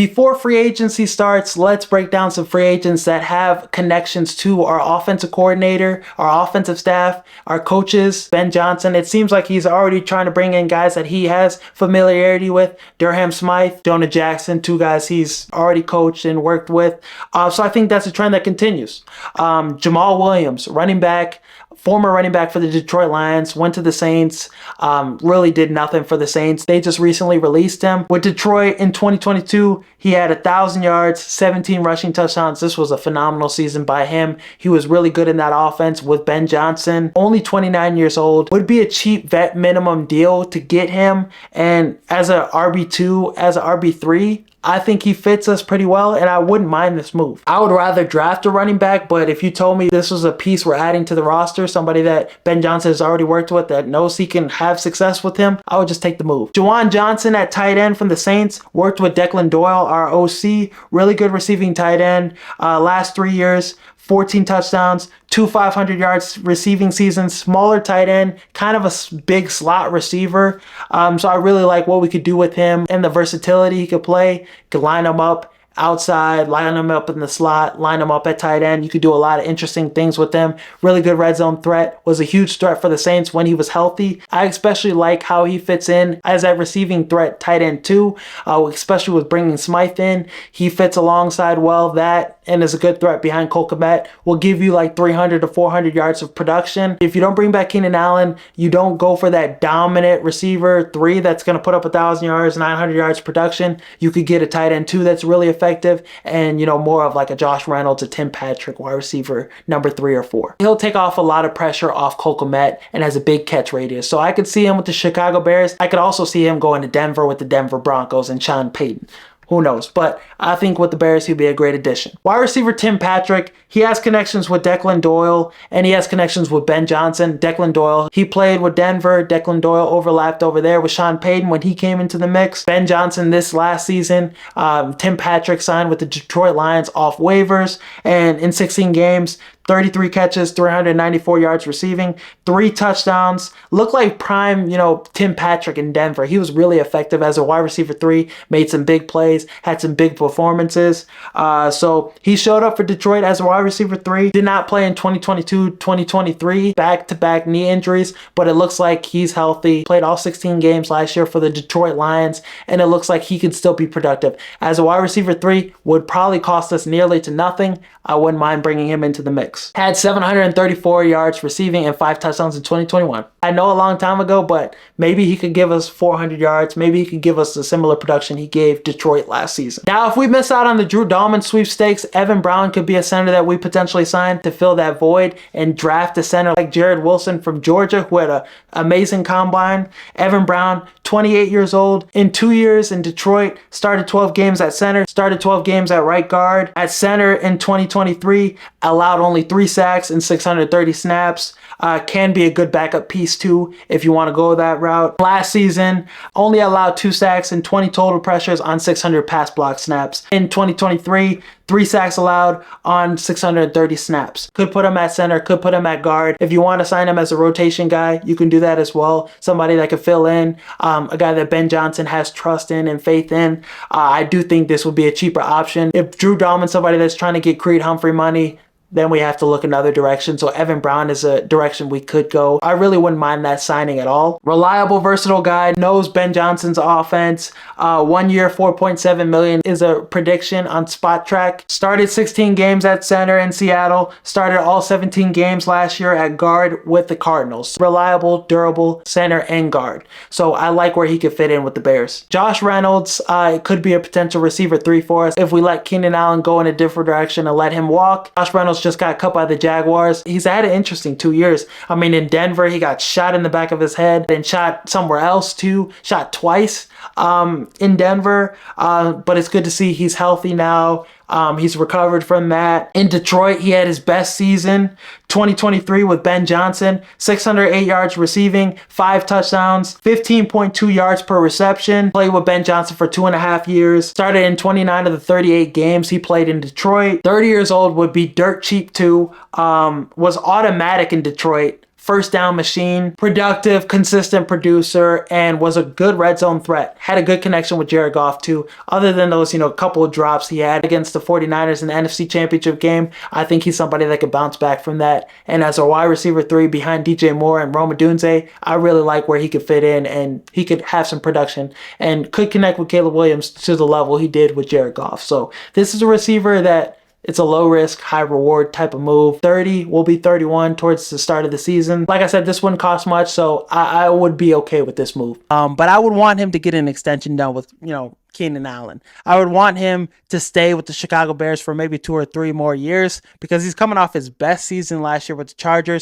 Before free agency starts, let's break down some free agents that have connections to our offensive coordinator, our offensive staff, our coaches. Ben Johnson, it seems like he's already trying to bring in guys that he has familiarity with. Durham Smythe, Jonah Jackson, two guys he's already coached and worked with. So I think that's a trend that continues. Jamal Williams, former running back for the Detroit Lions, went to the Saints, really did nothing for the Saints. They just recently released him. With Detroit in 2022, he had 1,000 yards, 17 rushing touchdowns. This was a phenomenal season by him. He was really good in that offense with Ben Johnson. Only 29 years old. Would be a cheap vet minimum deal to get him. And as a RB2, as a RB3, I think he fits us pretty well, and I wouldn't mind this move. I would rather draft a running back, but if you told me this was a piece we're adding to the roster, somebody that Ben Johnson has already worked with that knows he can have success with him, I would just take the move. Juwan Johnson at tight end from the Saints, worked with Declan Doyle, our OC, really good receiving tight end. Last 3 years, 14 touchdowns, 2 500 yards receiving seasons, smaller tight end, kind of a big slot receiver. So I really like what we could do with him and the versatility he could play. Could line him up outside, line him up in the slot, line him up at tight end. You could do a lot of interesting things with him. Really good red zone threat. Was a huge threat for the Saints when he was healthy. I especially like how he fits in as that receiving threat tight end too, especially with bringing Smythe in. He fits alongside well that and is a good threat behind Cole Kmet. Will give you like 300 to 400 yards of production. If you don't bring back Keenan Allen, you don't go for that dominant receiver 3 that's going to put up 1,000 yards, 900 yards production. You could get a tight end 2 that's really effective, and more of like a Josh Reynolds, a Tim Patrick wide receiver number 3 or 4. He'll take off a lot of pressure off Cole Kmet and has a big catch radius. So I could see him with the Chicago Bears. I could also see him going to Denver with the Denver Broncos and Sean Payton. Who knows? But I think with the Bears, he'd be a great addition. Wide receiver Tim Patrick, he has connections with Declan Doyle, and he has connections with Ben Johnson. Declan Doyle, he played with Denver. Declan Doyle overlapped over there with Sean Payton when he came into the mix. Ben Johnson this last season. Tim Patrick signed with the Detroit Lions off waivers, and in 16 games, 33 catches, 394 yards receiving, 3 touchdowns. Looked like prime, Tim Patrick in Denver. He was really effective as a wide receiver 3, made some big plays, had some big performances. So he showed up for Detroit as a wide receiver 3. Did not play in 2022, 2023, back-to-back knee injuries, but it looks like he's healthy. Played all 16 games last year for the Detroit Lions, and it looks like he could still be productive. As a wide receiver 3, would probably cost us nearly to nothing. I wouldn't mind bringing him into the mix. Had 734 yards receiving and 5 touchdowns in 2021. I know a long time ago, but maybe he could give us 400 yards. Maybe he could give us a similar production he gave Detroit last season. Now, if we miss out on the Drew Dalman sweepstakes, Evan Brown could be a center that we potentially sign to fill that void and draft a center like Jared Wilson from Georgia, who had an amazing combine. Evan Brown, 28 years old, in 2 years in Detroit, started 12 games at center, started 12 games at right guard. At center in 2023, allowed only 3 sacks and 630 snaps. Can be a good backup piece too if you want to go that route. Last season, only allowed 2 sacks and 20 total pressures on 600 pass block snaps. In 2023, 3 sacks allowed on 630 snaps. Could put him at center, could put him at guard. If you want to sign him as a rotation guy, you can do that as well. Somebody that could fill in, a guy that Ben Johnson has trust in and faith in. I do think this would be a cheaper option. If Drew Dalman's somebody that's trying to get Creed Humphrey money, then we have to look another direction. So Evan Brown is a direction we could go. I really wouldn't mind that signing at all. Reliable, versatile guy, knows Ben Johnson's offense. 1 year, $4.7 million is a prediction on Spot Track. Started 16 games at center in Seattle. Started all 17 games last year at guard with the Cardinals. Reliable, durable, center and guard. So I like where he could fit in with the Bears. Josh Reynolds could be a potential receiver 3 for us if we let Keenan Allen go in a different direction and let him walk. Josh Reynolds just got cut by the Jaguars. He's had an interesting 2 years. I mean, in Denver, he got shot in the back of his head and shot somewhere else too. Shot twice in Denver. But it's good to see he's healthy now. He's recovered from that. In Detroit, he had his best season, 2023 with Ben Johnson, 608 yards receiving, 5 touchdowns, 15.2 yards per reception. Played with Ben Johnson for 2.5 years. Started in 29 of the 38 games he played in Detroit. 30 years old, would be dirt cheap too. Was automatic in Detroit. first down machine, productive, consistent producer, and was a good red zone threat. Had a good connection with Jared Goff too. Other than those, couple of drops he had against the 49ers in the NFC Championship game, I think he's somebody that could bounce back from that. And as a wide receiver 3 behind DJ Moore and Rome Odunze, I really like where he could fit in, and he could have some production and could connect with Caleb Williams to the level he did with Jared Goff. So this is a receiver that it's a low risk, high reward type of move. 30 will be 31 towards the start of the season. Like I said, this wouldn't cost much, so I would be okay with this move. But I would want him to get an extension done with, Keenan Allen. I would want him to stay with the Chicago Bears for maybe 2 or 3 more years because he's coming off his best season last year with the Chargers.